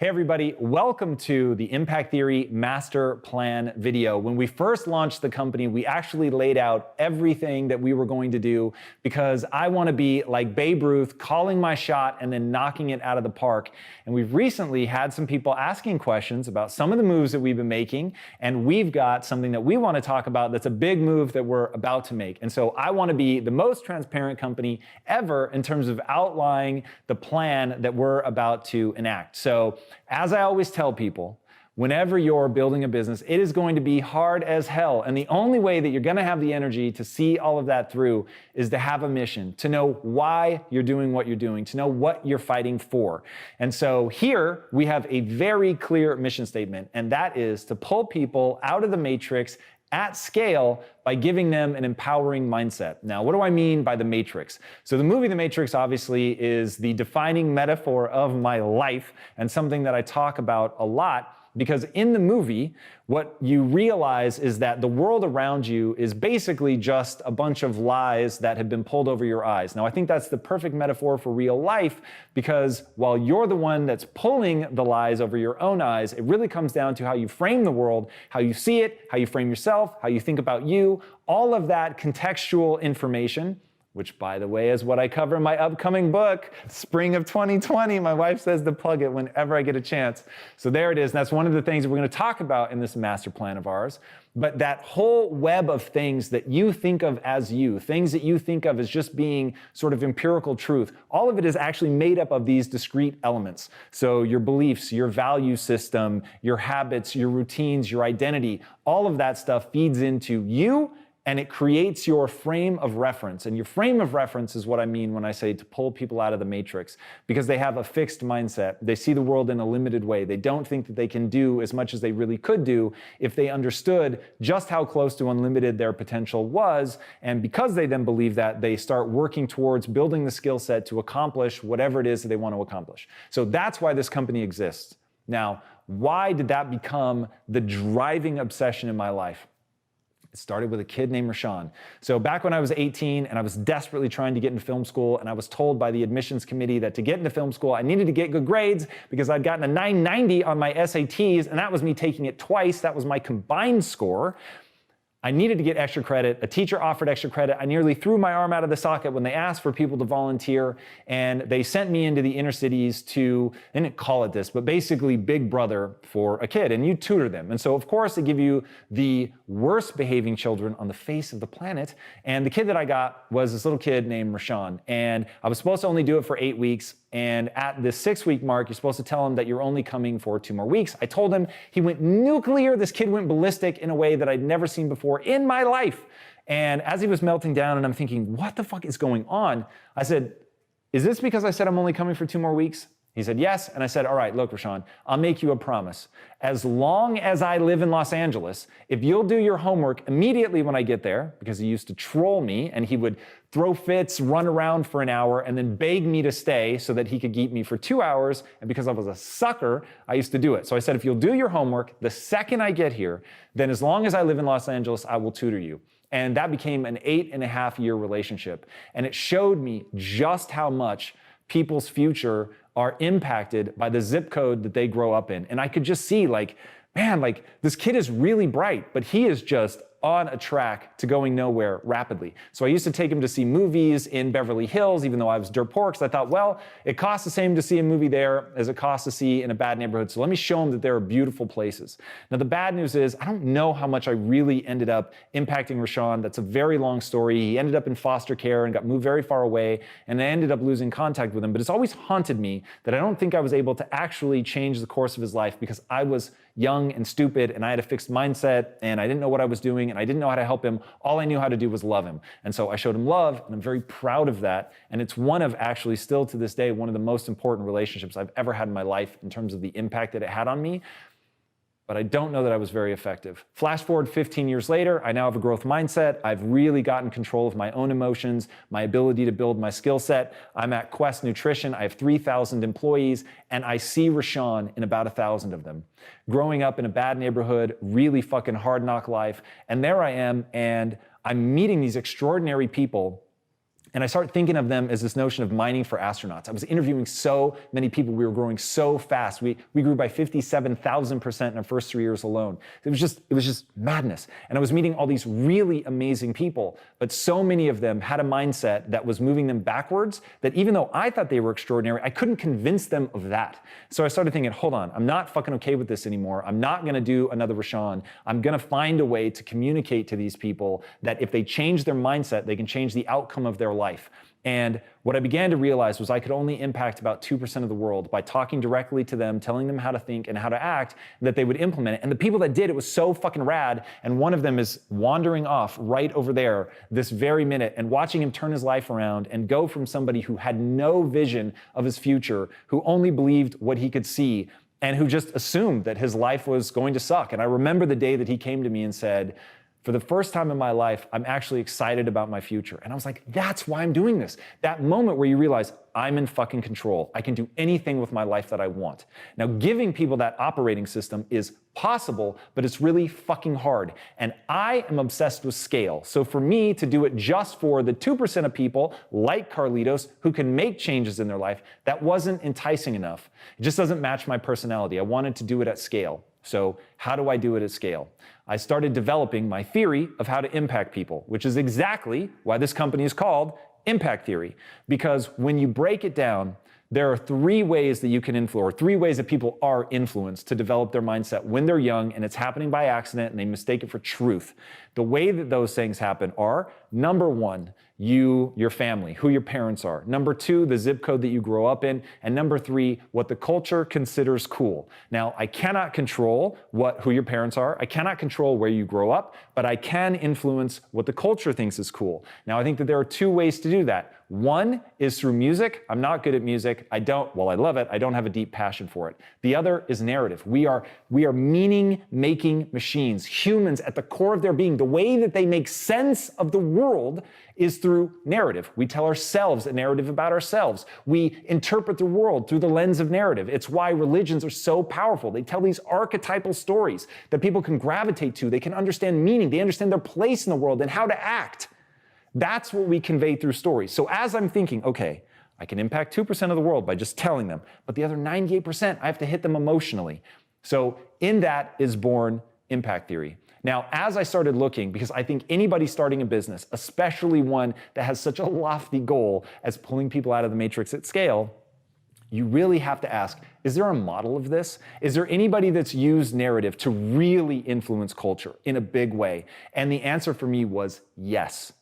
Hey everybody, welcome to the Impact Theory Master Plan video. When we first launched the company, we actually laid out everything that we were going to do because I want to be like Babe Ruth, calling my shot and then knocking it out of the park. And we've recently had some people asking questions about some of the moves that we've been making, and we've got something that we want to talk about that's a big move that we're about to make. And so I want to be the most transparent company ever in terms of outlining the plan that we're about to enact. So as I always tell people, whenever you're building a business, it is going to be hard as hell. And the only way that you're going to have the energy to see all of that through is to have a mission, to know why you're doing what you're doing, to know what you're fighting for. And so here we have a very clear mission statement, and that is to pull people out of the matrix at scale by giving them an empowering mindset. Now, what do I mean by the Matrix? So the movie The Matrix obviously is the defining metaphor of my life and something that I talk about a lot, because in the movie, what you realize is that the world around you is basically just a bunch of lies that have been pulled over your eyes. Now, I think that's the perfect metaphor for real life, because while you're the one that's pulling the lies over your own eyes, it really comes down to how you frame the world, how you see it, how you frame yourself, how you think about you, all of that contextual information, which, by the way, is what I cover in my upcoming book, spring of 2020. My wife says to plug it whenever I get a chance. So there it is. And that's one of the things that we're going to talk about in this master plan of ours. But that whole web of things that you think of as you, things that you think of as just being sort of empirical truth, all of it is actually made up of these discrete elements. So your beliefs, your value system, your habits, your routines, your identity, all of that stuff feeds into you, and it creates your frame of reference. And your frame of reference is what I mean when I say to pull people out of the matrix, because they have a fixed mindset. They see the world in a limited way. They don't think that they can do as much as they really could do if they understood just how close to unlimited their potential was. And because they then believe that, they start working towards building the skill set to accomplish whatever it is that they want to accomplish. So that's why this company exists. Now, why did that become the driving obsession in my life? It started with a kid named Rashawn. So back when I was 18 and I was desperately trying to get into film school, and I was told by the admissions committee that to get into film school, I needed to get good grades because I'd gotten a 990 on my SATs, and that was me taking it twice. That was my combined score. I needed to get extra credit. A teacher offered extra credit. I nearly threw my arm out of the socket when they asked for people to volunteer, and they sent me into the inner cities to, they didn't call it this, but basically Big Brother for a kid, and you tutor them. And so of course they give you the worst behaving children on the face of the planet, and the kid that I got was this little kid named Rashawn, and I was supposed to only do it for 8 weeks. And at the 6-week mark, you're supposed to tell him that you're only coming for 2 more weeks. I told him, he went nuclear. This kid went ballistic in a way that I'd never seen before in my life. And as he was melting down and I'm thinking, what the fuck is going on? I said, is this because I said I'm only coming for 2 more weeks? He said, yes. And I said, all right, look, Rashawn, I'll make you a promise. As long as I live in Los Angeles, if you'll do your homework immediately when I get there, because he used to troll me and he would throw fits, run around for an hour, and then beg me to stay so that he could keep me for 2 hours. And because I was a sucker, I used to do it. So I said, if you'll do your homework the second I get here, then as long as I live in Los Angeles, I will tutor you. And that became an 8.5-year relationship. And it showed me just how much people's future are impacted by the zip code that they grow up in. And I could just see, like, man, like, this kid is really bright, but he is just on a track to going nowhere rapidly. So I used to take him to see movies in Beverly Hills, even though I was dirt poor, because I thought, well, it costs the same to see a movie there as it costs to see in a bad neighborhood. So let me show him that there are beautiful places. Now, the bad news is I don't know how much I really ended up impacting Rashawn. That's a very long story. He ended up in foster care and got moved very far away, and I ended up losing contact with him. But it's always haunted me that I don't think I was able to actually change the course of his life because I was young and stupid, and I had a fixed mindset, and I didn't know what I was doing, and I didn't know how to help him. All I knew how to do was love him. And so I showed him love, and I'm very proud of that. And it's one of, actually still to this day, one of the most important relationships I've ever had in my life in terms of the impact that it had on me. But I don't know that I was very effective. Flash forward 15 years later, I now have a growth mindset. I've really gotten control of my own emotions, my ability to build my skill set. I'm at Quest Nutrition. I have 3,000 employees, and I see Rashawn in about 1,000 of them. Growing up in a bad neighborhood, really fucking hard knock life. And there I am, and I'm meeting these extraordinary people And I started thinking of them as this notion of mining for astronauts. I was interviewing so many people. We were growing so fast. We grew by 57,000% in our first 3 years alone. It was just madness. And I was meeting all these really amazing people, but so many of them had a mindset that was moving them backwards, that even though I thought they were extraordinary, I couldn't convince them of that. So I started thinking, hold on, I'm not fucking okay with this anymore. I'm not gonna do another Rashawn. I'm gonna find a way to communicate to these people that if they change their mindset, they can change the outcome of their life. And what I began to realize was I could only impact about 2% of the world by talking directly to them, telling them how to think and how to act, that they would implement it. And the people that did, it was so fucking rad. And one of them is wandering off right over there this very minute, and watching him turn his life around and go from somebody who had no vision of his future, who only believed what he could see, and who just assumed that his life was going to suck. And I remember the day that he came to me and said, for the first time in my life, I'm actually excited about my future. And I was like, that's why I'm doing this. That moment where you realize I'm in fucking control. I can do anything with my life that I want. Now, giving people that operating system is possible, but it's really fucking hard. And I am obsessed with scale. So for me to do it just for the 2% of people like Carlitos who can make changes in their life, that wasn't enticing enough. It just doesn't match my personality. I wanted to do it at scale. So how do I do it at scale? I started developing my theory of how to impact people, which is exactly why this company is called Impact Theory. Because when you break it down, there are 3 ways that you can influence, or 3 ways that people are influenced to develop their mindset when they're young, and it's happening by accident and they mistake it for truth. The way that those things happen are, number 1, your family, who your parents are. Number 2, the zip code that you grow up in. And number 3, what the culture considers cool. Now, I cannot control who your parents are. I cannot control where you grow up, but I can influence what the culture thinks is cool. Now, I think that there are 2 ways to do that. One is through music. I'm not good at music. I love it. I don't have a deep passion for it. The other is narrative. We are meaning-making machines. Humans at the core of their being, the way that they make sense of the world is through narrative. We tell ourselves a narrative about ourselves. We interpret the world through the lens of narrative. It's why religions are so powerful. They tell these archetypal stories that people can gravitate to. They can understand meaning. They understand their place in the world and how to act. That's what we convey through stories. So as I'm thinking, okay, I can impact 2% of the world by just telling them, but the other 98%, I have to hit them emotionally. So in that is born impact theory. Now, as I started looking, because I think anybody starting a business, especially one that has such a lofty goal as pulling people out of the matrix at scale, you really have to ask, is there a model of this? Is there anybody that's used narrative to really influence culture in a big way? And the answer for me was yes.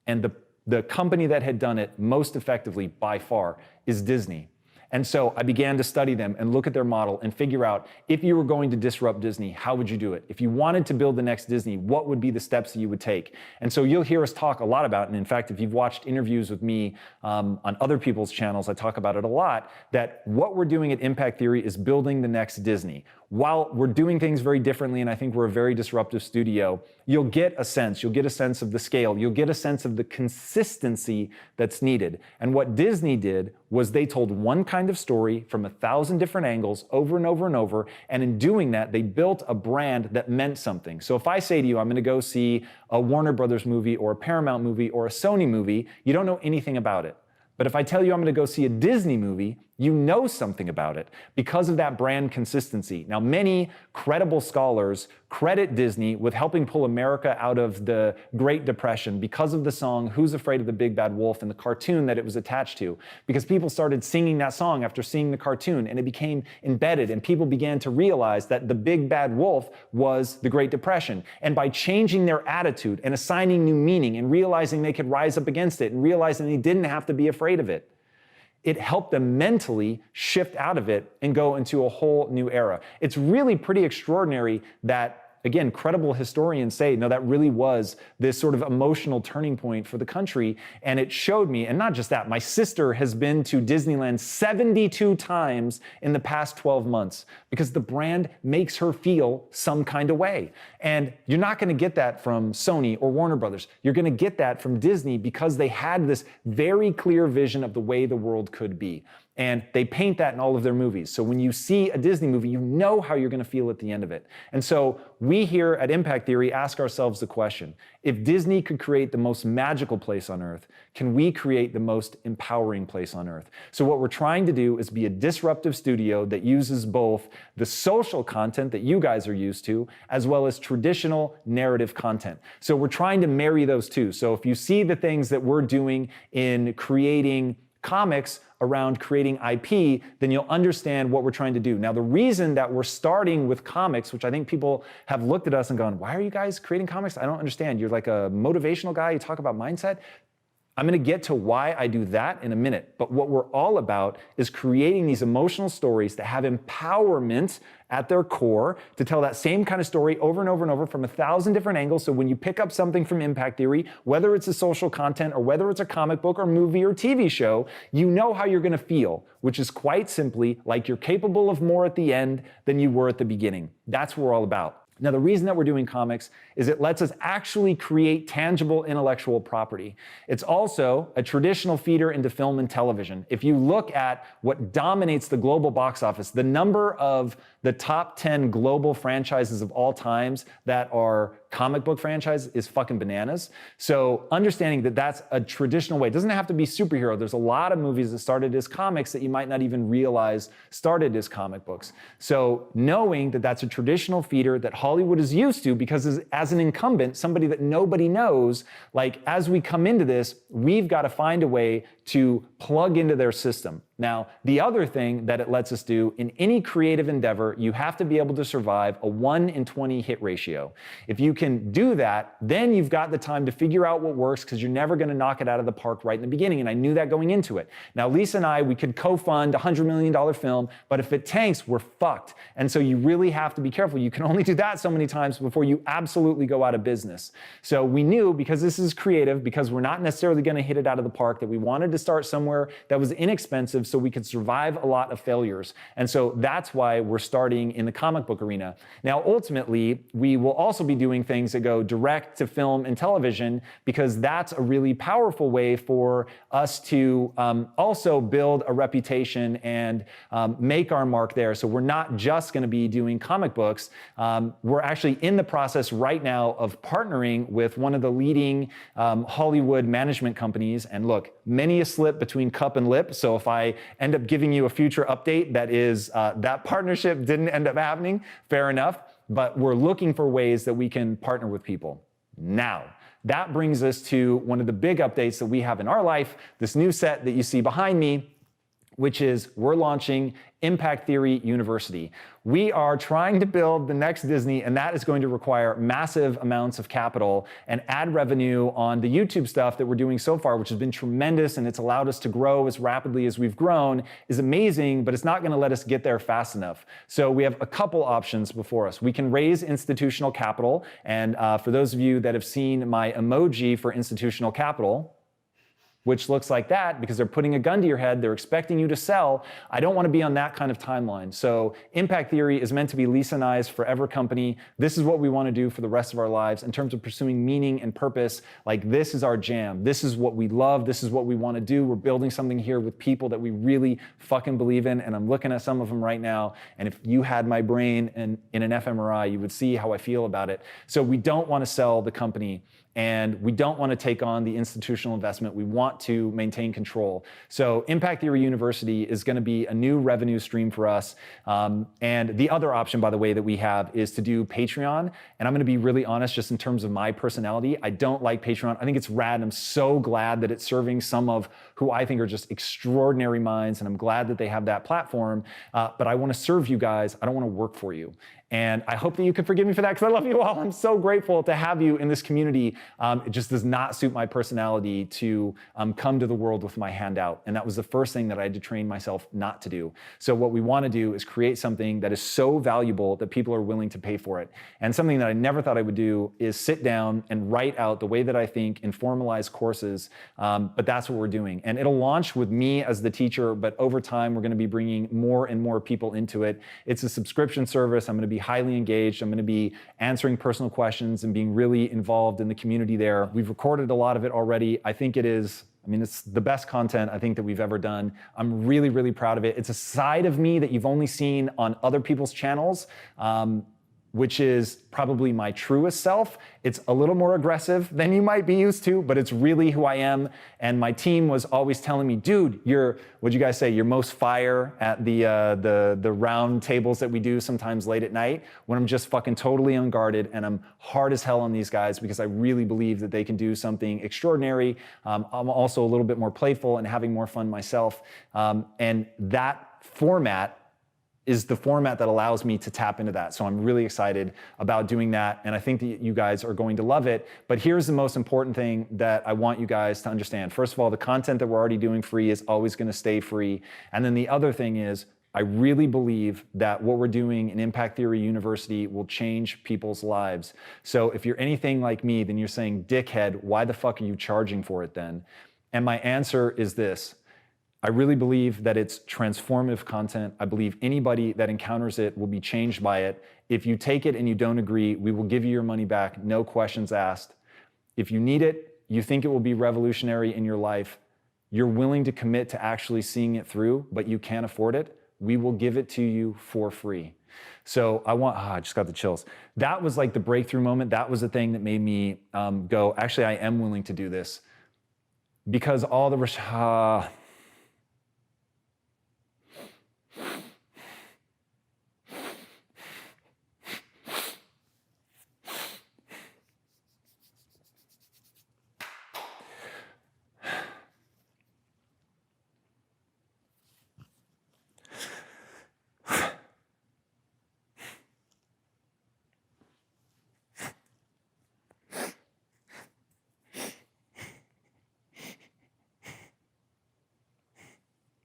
And the company that had done it most effectively by far is Disney. And so I began to study them and look at their model and figure out, if you were going to disrupt Disney, how would you do it? If you wanted to build the next Disney, what would be the steps that you would take? And so you'll hear us talk a lot about, and in fact, if you've watched interviews with me on other people's channels, I talk about it a lot, that what we're doing at Impact Theory is building the next Disney. While we're doing things very differently, and I think we're a very disruptive studio, you'll get a sense of the scale, you'll get a sense of the consistency that's needed. And what Disney did was they told one kind of story from 1,000 different angles over and over and over, and in doing that, they built a brand that meant something. So if I say to you, I'm gonna go see a Warner Brothers movie or a Paramount movie or a Sony movie, you don't know anything about it. But if I tell you I'm gonna go see a Disney movie, you know something about it because of that brand consistency. Now, many credible scholars credit Disney with helping pull America out of the Great Depression because of the song Who's Afraid of the Big Bad Wolf and the cartoon that it was attached to. Because people started singing that song after seeing the cartoon, and it became embedded, and people began to realize that the Big Bad Wolf was the Great Depression. And by changing their attitude and assigning new meaning and realizing they could rise up against it and realizing they didn't have to be afraid of it, it helped them mentally shift out of it and go into a whole new era. It's really pretty extraordinary that, again, credible historians say, no, that really was this sort of emotional turning point for the country. And it showed me, and not just that, my sister has been to Disneyland 72 times in the past 12 months because the brand makes her feel some kind of way. And you're not gonna get that from Sony or Warner Brothers. You're gonna get that from Disney because they had this very clear vision of the way the world could be. And they paint that in all of their movies. So when you see a Disney movie, you know how you're going to feel at the end of it. And so we here at Impact Theory ask ourselves the question, if Disney could create the most magical place on earth, can we create the most empowering place on earth? So what we're trying to do is be a disruptive studio that uses both the social content that you guys are used to, as well as traditional narrative content. So we're trying to marry those two. So if you see the things that we're doing in creating comics around creating IP, then you'll understand what we're trying to do. Now, the reason that we're starting with comics, which I think people have looked at us and gone, why are you guys creating comics? I don't understand. You're like a motivational guy. You talk about mindset. I'm going to get to why I do that in a minute. But what we're all about is creating these emotional stories that have empowerment at their core to tell that same kind of story over and over and over from 1,000 different angles. So when you pick up something from Impact Theory, whether it's a social content or whether it's a comic book or movie or TV show, you know how you're going to feel, which is quite simply like you're capable of more at the end than you were at the beginning. That's what we're all about. Now, the reason that we're doing comics is it lets us actually create tangible intellectual property. It's also a traditional feeder into film and television. If you look at what dominates the global box office, the number of the top 10 global franchises of all times that are comic book franchises is fucking bananas. So understanding that that's a traditional way, it doesn't have to be superhero. There's a lot of movies that started as comics that you might not even realize started as comic books. So knowing that that's a traditional feeder that Hollywood is used to, because as an incumbent, somebody that nobody knows, like as we come into this, we've got to find a way to plug into their system. Now, the other thing that it lets us do in any creative endeavor, you have to be able to survive a 1 in 20 hit ratio. If you can do that, then you've got the time to figure out what works, because you're never going to knock it out of the park right in the beginning. And I knew that going into it. Now, Lisa and I, we could co-fund a $100 million film, but if it tanks, we're fucked. And so you really have to be careful. You can only do that so many times before you absolutely go out of business. So we knew, because this is creative, because we're not necessarily going to hit it out of the park, that we wanted to start somewhere that was inexpensive so we could survive a lot of failures. And so that's why we're starting in the comic book arena. Now, ultimately, we will also be doing things that go direct to film and television, because that's a really powerful way for us to also build a reputation and make our mark there. So we're not just going to be doing comic books. We're actually in the process right now of partnering with one of the leading Hollywood management companies. And look, many a slip between cup and lip. So if I end up giving you a future update that is that partnership didn't end up happening, fair enough. But we're looking for ways that we can partner with people. Now, that brings us to one of the big updates that we have in our life, this new set that you see behind me, which is we're launching Impact Theory University. We are trying to build the next Disney, and that is going to require massive amounts of capital and ad revenue on the YouTube stuff that we're doing so far, which has been tremendous, and it's allowed us to grow as rapidly as we've grown, is amazing, but it's not going to let us get there fast enough. So we have a couple options before us. We can raise institutional capital, and for those of you that have seen my emoji for institutional capital, which looks like that because they're putting a gun to your head, they're expecting you to sell. I don't want to be on that kind of timeline. So Impact Theory is meant to be Lisa and I's forever company. This is what we want to do for the rest of our lives in terms of pursuing meaning and purpose. Like, this is our jam. This is what we love. This is what we want to do. We're building something here with people that we really fucking believe in. And I'm looking at some of them right now. And if you had my brain in an fMRI, you would see how I feel about it. So we don't want to sell the company, and we don't want to take on the institutional investment. We want to maintain control. So Impact Theory University is going to be a new revenue stream for us. And the other option, by the way, that we have is to do Patreon. And I'm going to be really honest, just in terms of my personality, I don't like Patreon. I think it's rad. And I'm so glad that it's serving some of who I think are just extraordinary minds. And I'm glad that they have that platform. But I want to serve you guys. I don't want to work for you. And I hope that you can forgive me for that, because I love you all. I'm so grateful to have you in this community. It just does not suit my personality to come to the world with my hand out. And that was the first thing that I had to train myself not to do. So what we want to do is create something that is so valuable that people are willing to pay for it. And something that I never thought I would do is sit down and write out the way that I think in formalized courses. But that's what we're doing. And it'll launch with me as the teacher, but over time, we're going to be bringing more and more people into it. It's a subscription service. I'm going to be highly engaged. I'm going to be answering personal questions and being really involved in the community there. We've recorded a lot of it already. I think it is I mean, it's the best content I think that we've ever done. I'm really, really proud of it. It's a side of me that you've only seen on other people's channels, which is probably my truest self. It's a little more aggressive than you might be used to, but it's really who I am. And my team was always telling me, dude, what'd you guys say? You're most fire at the round tables that we do sometimes late at night, when I'm just fucking totally unguarded and I'm hard as hell on these guys because I really believe that they can do something extraordinary. I'm also a little bit more playful and having more fun myself. And that format is the format that allows me to tap into that. So I'm really excited about doing that, and I think that you guys are going to love it. But here's the most important thing that I want you guys to understand. First of all, the content that we're already doing free is always gonna stay free. And then the other thing is, I really believe that what we're doing in Impact Theory University will change people's lives. So if you're anything like me, then you're saying, dickhead, why the fuck are you charging for it then? And my answer is this: I really believe that it's transformative content. I believe anybody that encounters it will be changed by it. If you take it and you don't agree, we will give you your money back, no questions asked. If you need it, you think it will be revolutionary in your life, you're willing to commit to actually seeing it through, but you can't afford it, we will give it to you for free. So I just got the chills. That was like the breakthrough moment. That was the thing that made me go, actually, I am willing to do this. Because all the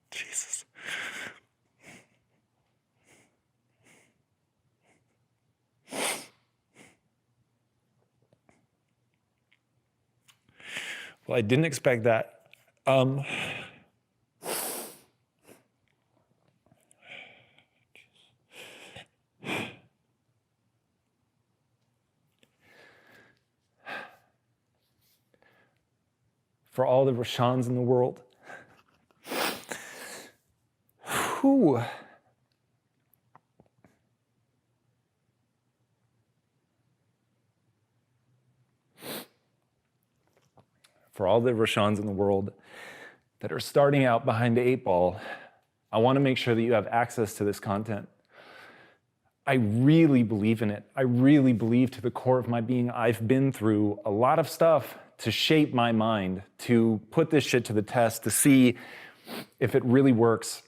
Jesus. Well, I didn't expect that. For all the Roshans in the world. Whew. For all the Roshans in the world that are starting out behind the 8 ball, I want to make sure that you have access to this content. I really believe in it. I really believe to the core of my being. I've been through a lot of stuff to shape my mind, to put this shit to the test, to see if it really works.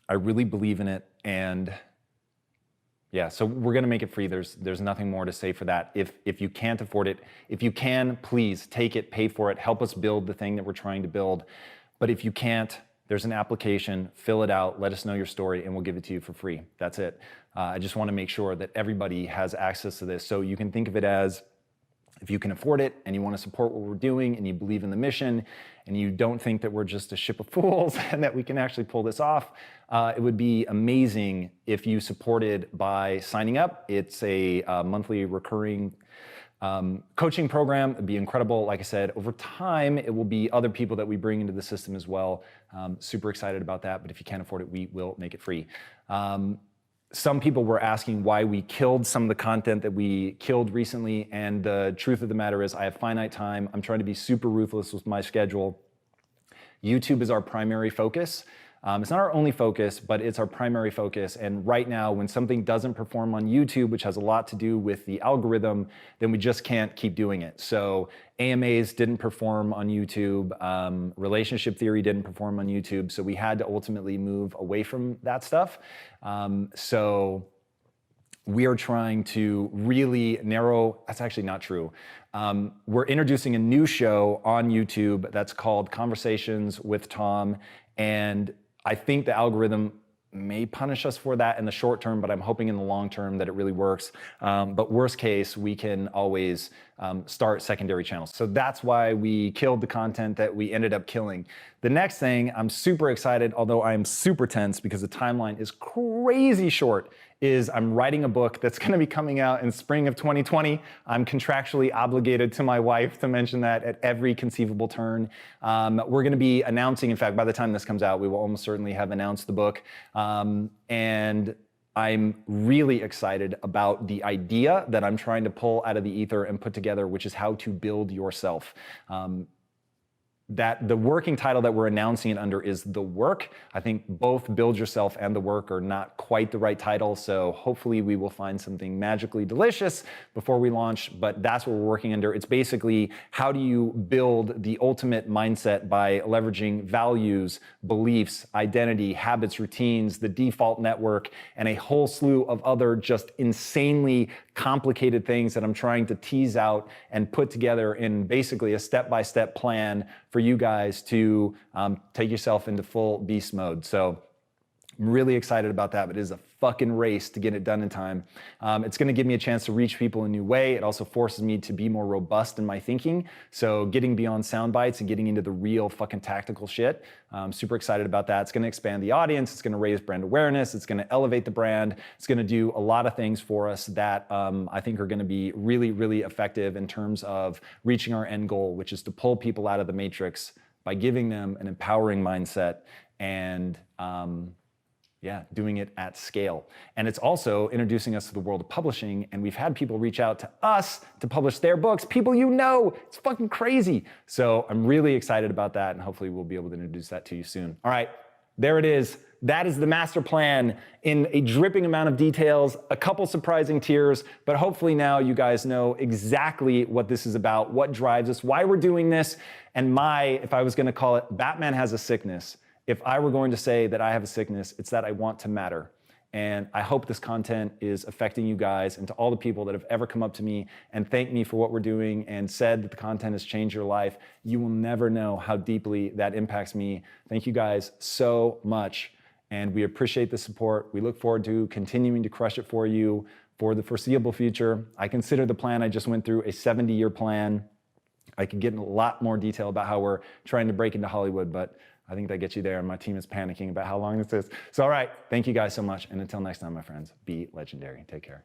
I really believe in it, and yeah, so we're gonna make it free. There's nothing more to say for that. If you can't afford it, if you can, please take it, pay for it, help us build the thing that we're trying to build. But if you can't, there's an application, fill it out, let us know your story, and we'll give it to you for free. That's it. I just wanna make sure that everybody has access to this. So you can think of it as, if you can afford it and you want to support what we're doing and you believe in the mission and you don't think that we're just a ship of fools and that we can actually pull this off, it would be amazing if you supported by signing up. It's a monthly recurring coaching program. It'd be incredible. Like I said, over time, it will be other people that we bring into the system as well. Super excited about that. But if you can't afford it, we will make it free. Some people were asking why we killed some of the content that we killed recently, and the truth of the matter is I have finite time. I'm trying to be super ruthless with my schedule. YouTube is our primary focus. It's not our only focus, but it's our primary focus. And right now, when something doesn't perform on YouTube, which has a lot to do with the algorithm, then we just can't keep doing it. So AMAs didn't perform on YouTube. Relationship theory didn't perform on YouTube. So we had to ultimately move away from that stuff. So we are trying to really narrow, that's actually not true. We're introducing a new show on YouTube that's called Conversations with Tom. And I think the algorithm may punish us for that in the short term, but I'm hoping in the long term that it really works. But worst case, we can always start secondary channels. So that's why we killed the content that we ended up killing. The next thing, I'm super excited, although I'm super tense because the timeline is crazy short, is I'm writing a book that's going to be coming out in spring of 2020. I'm contractually obligated to my wife to mention that at every conceivable turn. We're going to be announcing, in fact, by the time this comes out, we will almost certainly have announced the book. And I'm really excited about the idea that I'm trying to pull out of the ether and put together, which is how to build yourself. That the working title that we're announcing it under is The Work. I think both Build Yourself and The Work are not quite the right title, so hopefully we will find something magically delicious before we launch, but that's what we're working under. It's basically how do you build the ultimate mindset by leveraging values, beliefs, identity, habits, routines, the default network, and a whole slew of other just insanely complicated things that I'm trying to tease out and put together in basically a step-by-step plan for you guys to take yourself into full beast mode. So I'm really excited about that, but it is a fucking race to get it done in time. It's gonna give me a chance to reach people in a new way. It also forces me to be more robust in my thinking. So getting beyond sound bites and getting into the real fucking tactical shit. I'm super excited about that. It's gonna expand the audience. It's gonna raise brand awareness. It's gonna elevate the brand. It's gonna do a lot of things for us that I think are gonna be really, really effective in terms of reaching our end goal, which is to pull people out of the matrix by giving them an empowering mindset and doing it at scale. And it's also introducing us to the world of publishing, and we've had people reach out to us to publish their books, people you know. It's fucking crazy. So I'm really excited about that, and hopefully we'll be able to introduce that to you soon. All right, there it is. That is the master plan in a dripping amount of details, a couple surprising tiers, but hopefully now you guys know exactly what this is about, what drives us, why we're doing this, and if I was gonna call it, Batman has a sickness. If I were going to say that I have a sickness, it's that I want to matter. And I hope this content is affecting you guys, and to all the people that have ever come up to me and thanked me for what we're doing and said that the content has changed your life. You will never know how deeply that impacts me. Thank you guys so much. And we appreciate the support. We look forward to continuing to crush it for you for the foreseeable future. I consider the plan I just went through a 70-year plan. I could get in a lot more detail about how we're trying to break into Hollywood, but I think that gets you there, and my team is panicking about how long this is. So all right, thank you guys so much, and until next time, my friends, be legendary. Take care.